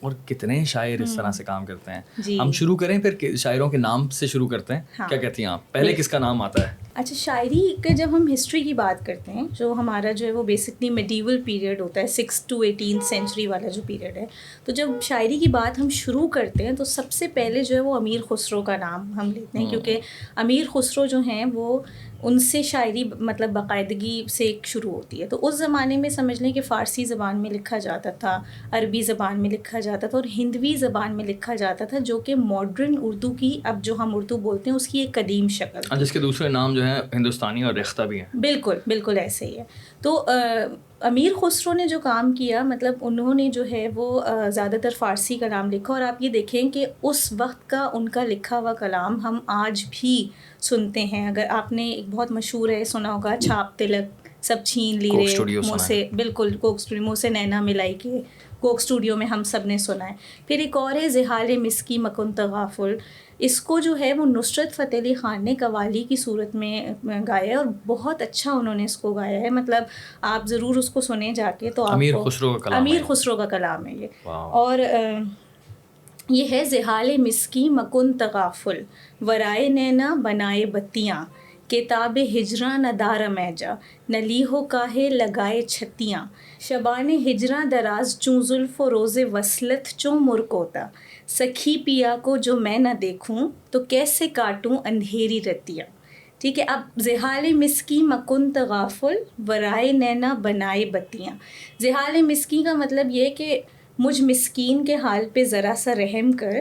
اور کتنے شاعر اس طرح سے کام کرتے ہیں. جی. ہم شروع کریں پھر شاعروں کے نام سے شروع کرتے ہیں. ہاں. کیا کہتی ہیں آپ, پہلے کس کا نام آتا ہے؟ اچھا, شاعری کے جب ہم ہسٹری کی بات کرتے ہیں, جو ہمارا جو ہے وہ بیسکلی میڈیول پیریڈ ہوتا ہے, 6 to 18 سینچری والا جو پیریڈ ہے, تو جب شاعری کی بات ہم شروع کرتے ہیں تو سب سے پہلے جو ہے وہ امیر خسرو کا نام ہم لیتے ہیں, کیونکہ امیر خسرو جو ہیں وہ ان سے شاعری مطلب باقاعدگی سے شروع ہوتی ہے. تو اس زمانے میں سمجھ لیں کہ فارسی زبان میں لکھا جاتا تھا, عربی زبان میں لکھا جاتا تھا اور ہندوی زبان میں لکھا جاتا تھا, جو کہ ماڈرن اردو کی, اب جو ہم اردو بولتے ہیں, اس کی ایک قدیم شکل تھی. جس کے دوسرے نام جو ہیں ہندوستانی اور ریختہ بھی ہیں. بالکل بالکل ایسے ہی ہے. تو امیر خسرو نے جو کام کیا, مطلب انہوں نے جو ہے وہ زیادہ تر فارسی کلام لکھا, اور آپ یہ دیکھیں کہ اس وقت کا ان کا لکھا ہوا کلام ہم آج بھی سنتے ہیں. اگر آپ نے ایک بہت مشہور ہے سنا ہوگا, چھاپ تلک سب چھین لی رے منہ سے, بالکل کوک اسٹوڈیو, منہ سے نینا ملائی کے کوک اسٹوڈیو میں ہم سب نے سنا ہے. پھر ایک اور ہے زحال مسکی مکن تغافل, اس کو جو ہے وہ نصرت فتح علی خان نے قوالی کی صورت میں گایا ہے, اور بہت اچھا انہوں نے اس کو گایا ہے. مطلب آپ ضرور اس کو سنیں جا کے, تو آپ امیر کو خسرو کا کلام ہے یہ. اور یہ ہے زحال مسکی مکن تغافل, ورائے نینا بنائے بتیاں, کتاب ہجراں نہ دار میجا, نلی ہو کاہے لگائے چھتیاں, شبان ہجراں دراز چوں زلف و روز وصلت چوں مرکوتا, سکھی پیا کو جو میں نہ دیکھوں تو کیسے کاٹوں اندھیری رتیاں. ٹھیک ہے, اب زحال مسکی مکن تغافل, ورائے نینا بنائے بتیاں. زحال مسکی کا مطلب یہ کہ مجھ مسکین کے حال پہ ذرا سا رحم کر,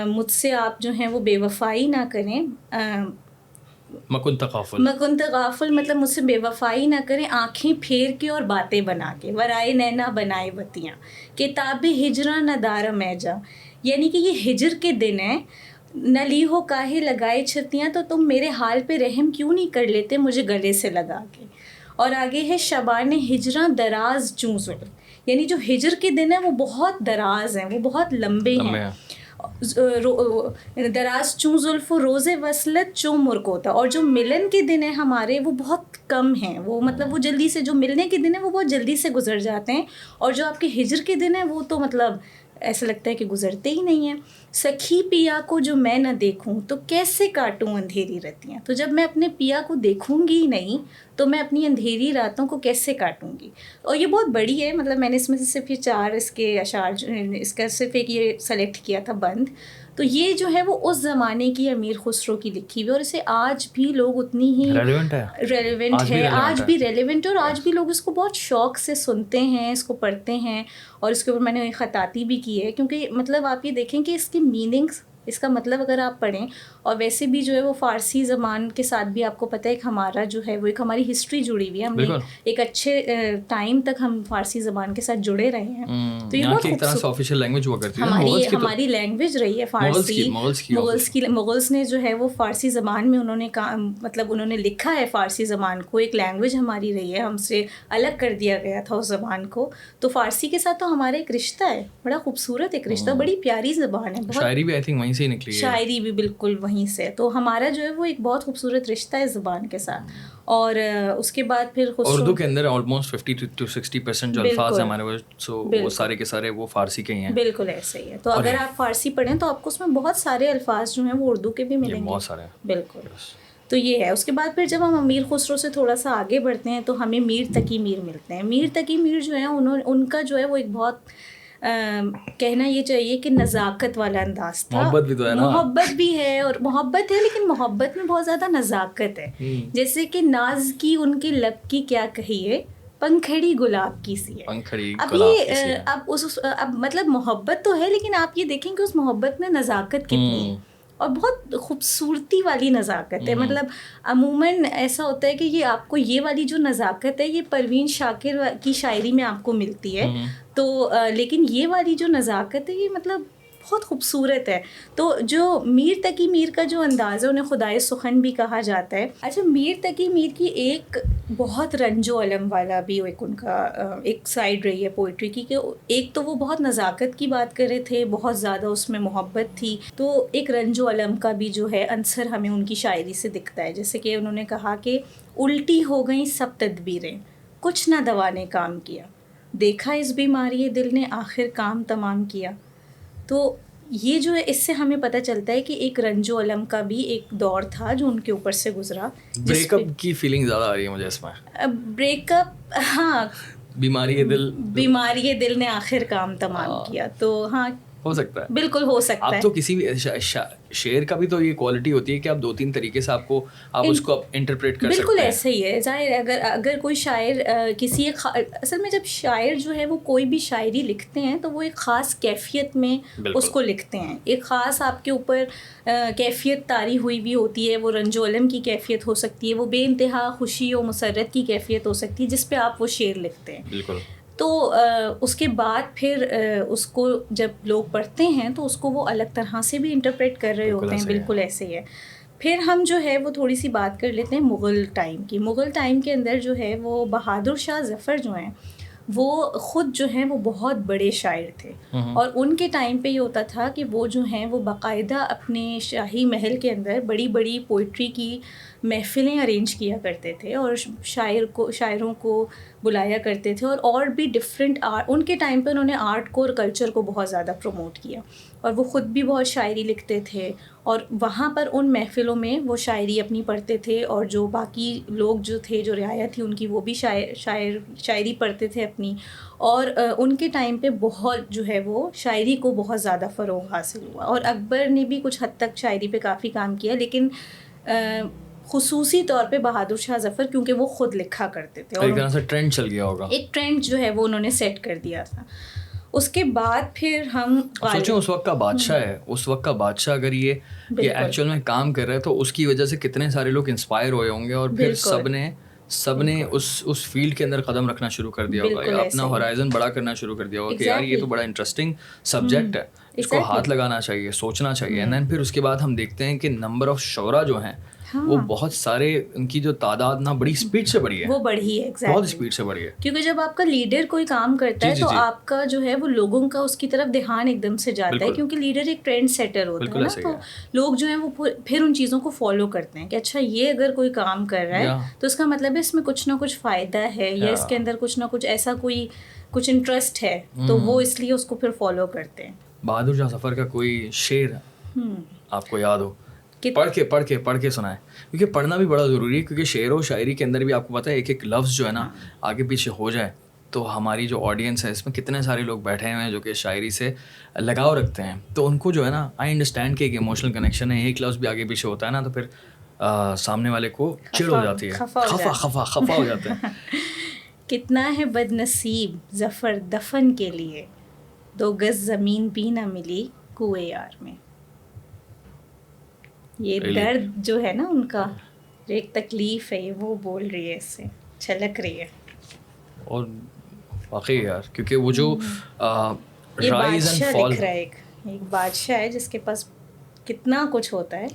مجھ سے آپ جو ہیں وہ بے وفائی نہ کریں. مکن تغافل مطلب مجھ سے بے وفائی نہ کریں, آنکھیں پھیر کے اور باتیں بنا کے. ورائے نینا بنائے بتیاں, کتاب ہجراں نہ دار میجا, یعنی کہ یہ ہجر کے دن ہیں, نلی ہو کاہے لگائے چھتیاں, تو تم میرے حال پہ رحم کیوں نہیں کر لیتے مجھے گلے سے لگا کے. اور آگے ہے شبان ہجراں دراز چوں زلف, یعنی جو ہجر کے دن ہیں وہ بہت دراز ہیں, وہ بہت لمبے ہیں. دراز چوں زلف و روز وصلت چوں مرکوتا, اور جو ملن کے دن ہیں ہمارے وہ بہت کم ہیں, وہ مطلب وہ جلدی سے, جو ملنے کے دن ہیں وہ بہت جلدی سے گزر جاتے ہیں, اور جو آپ کے ہجر کے دن ہیں وہ تو مطلب ایسا لگتا ہے کہ گزرتے ہی نہیں ہیں. سکھی پیا کو جو میں نہ دیکھوں تو کیسے کاٹوں اندھیری رتیاں, تو جب میں اپنے پیا کو دیکھوں گی ہی نہیں تو میں اپنی اندھیری راتوں کو کیسے کاٹوں گی. اور یہ بہت بڑی ہے, مطلب میں نے اس میں سے صرف یہ 4 اس کے اشعار, اس کا صرف ایک یہ سلیکٹ کیا تھا بند. تو یہ جو ہے وہ اس زمانے کی امیر خسرو کی لکھی ہوئی, اور اسے آج بھی لوگ اتنی ہی ریلیونٹ ہے, آج بھی ریلیونٹ ہے, اور آج بھی لوگ اس کو بہت شوق سے سنتے ہیں, اس کو پڑھتے ہیں. اور اس کے اوپر میں نے خطاطی بھی کی ہے, کیونکہ مطلب آپ یہ دیکھیں کہ اس کی میننگس, اس کا مطلب اگر آپ پڑھیں, اور ویسے بھی جو ہے وہ فارسی زبان کے ساتھ بھی آپ کو پتہ ہے ایک ہمارا جو ہے وہ ایک ہماری ہسٹری جڑی ہوئی ہے, ہم نے ایک اچھے ٹائم تک ہم فارسی زبان کے ساتھ جڑے رہے ہیں. تو یہ بہت آفیشیل لینگویج ہوا کرتی ہے, ہماری لینگویج رہی ہے فارسی. مغلس نے جو ہے وہ فارسی زبان میں انہوں نے مطلب انہوں نے لکھا ہے فارسی زبان کو, ایک لینگویج ہماری رہی ہے, ہم سے الگ کر دیا گیا تھا اس زبان کو. تو فارسی کے ساتھ تو ہمارا ایک رشتہ ہے, بڑا خوبصورت ایک رشتہ, بڑی پیاری زبان ہے. شاعری بھی آئی تھنک وہیں سے ہی نکلی ہے. شاعری بھی بالکل وہیں سے, تو ہمارا جو ہے وہ ایک بہت خوبصورت رشتہ ہے زبان کے ساتھ. اور اس کے بعد پھر اردو کے اندر آلموسٹ 50 to 60% جو الفاظ ہیں ہمارے وہ سارے کے سارے وہ فارسی کے ہی ہیں. بالکل ایسے ہی ہے. تو اگر آپ فارسی پڑھیں تو آپ کو اس میں بہت سارے الفاظ جو ہیں وہ اردو کے بھی ملیں گے, بہت سارے. بالکل. تو یہ ہے. اس کے بعد پھر جب ہم امیر خسرو سے تھوڑا سا آگے بڑھتے ہیں تو ہمیں میر تقی میر ملتے ہیں. میر تقی میر جو ہیں ان کا جو ہے وہ ایک بہت کہنا یہ چاہیے کہ نزاکت والا انداز تھا. محبت بھی تو ہے نا, محبت بھی ہے, اور محبت ہے, لیکن محبت میں بہت زیادہ نزاکت ہے. جیسے کہ ناز کی ان کے لب کی کیا کہیے, پنکھڑی گلاب کی سی ہے. اب مطلب محبت تو ہے, لیکن آپ یہ دیکھیں کہ اس محبت میں نزاکت کتنی ہے, اور بہت خوبصورتی والی نزاکت ہے. مطلب عموماً ایسا ہوتا ہے کہ یہ آپ کو یہ والی جو نزاکت ہے یہ پروین شاکر کی شاعری میں آپ کو ملتی ہے, تو لیکن یہ والی جو نزاکت ہے یہ مطلب بہت خوبصورت ہے. تو جو میر تقی میر کا جو انداز ہے انہیں خدائے سخن بھی کہا جاتا ہے. اچھا, میر تقی میر کی ایک بہت رنج و علم والا بھی ایک ان کا ایک سائڈ رہی ہے پوئٹری کی, کہ ایک تو وہ بہت نزاکت کی بات کر رہے تھے, بہت زیادہ اس میں محبت تھی, تو ایک رنج و علم کا بھی جو ہے عنصر ہمیں ان کی شاعری سے دکھتا ہے. جیسے کہ انہوں نے کہا کہ الٹی ہو گئیں سب تدبیریں, کچھ نہ دوا نے کام کیا, دیکھا اس بیماری دل نے آخر کام تمام کیا. تو یہ جو ہے اس سے ہمیں پتہ چلتا ہے کہ ایک رنج و الم کا بھی ایک دور تھا جو ان کے اوپر سے گزرا. بریک اپ کی فیلنگ زیادہ آ رہی ہے مجھے اس میں. بریک اپ, ہاں, بیماری دل نے آخر کام تمام کیا. تو ہاں ہو سکتا ہے, بالکل ہو سکتا ہے. آپ تو کسی بھی شعر کا بھی تو یہ کوالٹی ہوتی ہے کہ آپ 2-3 طریقے سے آپ اس کو انٹرپریٹ کر سکتے ہیں. بالکل ایسے ہی ہے. ظاہر ہے اگر کوئی شاعر کسی ایک اصل میں جب شاعر جو ہے وہ کوئی بھی شاعری لکھتے ہیں تو وہ ایک خاص کیفیت میں اس کو لکھتے ہیں. ایک خاص آپ کے اوپر کیفیت طاری ہوئی بھی ہوتی ہے. وہ رنج و الم کی کیفیت ہو سکتی ہے, وہ بے انتہا خوشی و مسرت کی کیفیت ہو سکتی ہے جس پہ آپ وہ شعر لکھتے ہیں. بالکل. تو اس کے بعد پھر اس کو جب لوگ پڑھتے ہیں تو اس کو وہ الگ طرح سے بھی انٹرپریٹ کر رہے ہوتے ہیں. بالکل ایسے ہی ہے. پھر ہم جو ہے وہ تھوڑی سی بات کر لیتے ہیں مغل ٹائم کی. مغل ٹائم کے اندر جو ہے وہ بہادر شاہ ظفر جو ہیں وہ خود جو ہیں وہ بہت بڑے شاعر تھے. اور ان کے ٹائم پہ یہ ہوتا تھا کہ وہ جو ہیں وہ باقاعدہ اپنے شاہی محل کے اندر بڑی بڑی پوئٹری کی محفلیں ارینج کیا کرتے تھے اور شاعروں کو بلایا کرتے تھے. اور بھی ڈفرینٹ ان کے ٹائم پہ انہوں نے آرٹ کو اور کلچر کو بہت زیادہ پروموٹ کیا. اور وہ خود بھی بہت شاعری لکھتے تھے اور وہاں پر ان محفلوں میں وہ شاعری اپنی پڑھتے تھے. اور جو باقی لوگ جو تھے, جو رعایا تھی ان کی, وہ بھی شاعری پڑھتے تھے اپنی. اور ان کے ٹائم پہ بہت جو ہے وہ شاعری کو بہت زیادہ فروغ حاصل ہوا. اور اکبر نے بھی کچھ حد تک شاعری پہ کافی کام کیا, لیکن خصوصی طور پہ بہادر شاہ ظفر کیونکہ وہ خود لکھا کرتے تھے. ایک طرح سے ٹرینڈ چل گیا ہوگا, ایک ٹرینڈ جو ہے وہ انہوں نے سیٹ کر دیا تھا. اس کے بعد پھر ہم سوچیں اس وقت کا بادشاہ ہے, اس وقت کا بادشاہ اگر یہ ایکچوئل میں کام کر رہا ہے تو اس کی وجہ سے کتنے سارے لوگ انسپائر ہوئے ہوں گے. اور پھر سب نے اس فیلڈ کے اندر قدم رکھنا شروع کر دیا ہوگا, یا اپنا ہورائزن بڑا کرنا شروع کر دیا ہوگا کہ یار یہ تو بڑا انٹرسٹنگ سبجیکٹ ہے, اس کو ہاتھ لگانا چاہیے, سوچنا چاہیے. اینڈ دین پھر اس کے بعد ہم دیکھتے ہیں کہ نمبر آف شعراء جو ہیں وہ بہت سارے, ان کی جو تعداد نا بڑی اسپیڈ سے بڑھی ہے, وہ بڑھی ہے, بہت اسپیڈ سے بڑھی ہے. کیونکہ جب آپ کا لیڈر کوئی کام کرتا ہے تو آپ کا جو ہے وہ لوگوں کا اس کی طرف دھیان ایک دم سے جاتا ہے, کیونکہ لیڈر ایک ٹرینڈ سیٹر ہوتا ہے نا. تو لوگ جو ہیں وہ پھر ان چیزوں کو فالو کرتے ہیں کہ اچھا یہ اگر کوئی کام کر رہا ہے تو اس کا مطلب ہے اس میں کچھ نہ کچھ فائدہ ہے, یا اس کے اندر کچھ نہ کچھ ایسا کچھ انٹرسٹ ہے, تو وہ اس لیے اس کو پھر فالو کرتے ہیں. بہادر شاہ ظفر کا کوئی شعر آپ کو یاد ہو, پڑھ کے سنائیں, کیونکہ پڑھنا بھی بڑا ضروری ہے. کیونکہ شعر و شاعری کے اندر بھی آپ کو پتہ ہے ایک ایک لفظ جو ہے نا آگے پیچھے ہو جائے تو ہماری جو آڈینس ہے اس میں کتنے سارے لوگ بیٹھے ہوئے ہیں جو کہ شاعری سے لگاؤ رکھتے ہیں, تو ان کو جو ہے نا آئی انڈرسٹینڈ کہ ایک ایموشنل کنیکشن ہے. ایک لفظ بھی آگے پیچھے ہوتا ہے نا تو پھر سامنے والے کو چڑ ہو جاتی ہے, خفا ہو جاتے ہیں. کتنا ہے بد نصیب ظفر دفن کے لیے, 2 گز زمین بھی نہ ملی کوئے یار میں. یہ درد جو ہے نا ان کا, جو ایک تکلیف ہے, وہ بول رہی ہے, اس سے چھلک رہی ہے. اور واقعی یار, کیونکہ وہ جو یہ بادشاہ دکھ رہا ہے, ایک بادشاہ ہے جس کے پاس کتنا کچھ ہوتا ہے,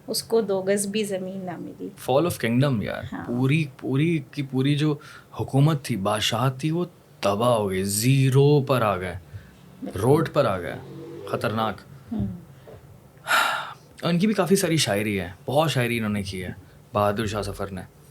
اس کو 2 گز بھی زمین نہ ملی. فال آف کنگڈم یار, پوری کی پوری جو حکومت تھی, بادشاہت تھی, وہ تباہ ہو گئی, زیرو پر آ گئے, روڈ پر آ گئے, خطرناک. ان کی بھی کافی ساری شاعری ہے, بہت شاعری انہوں نے کی ہے بہادر شاہ ظفر نے.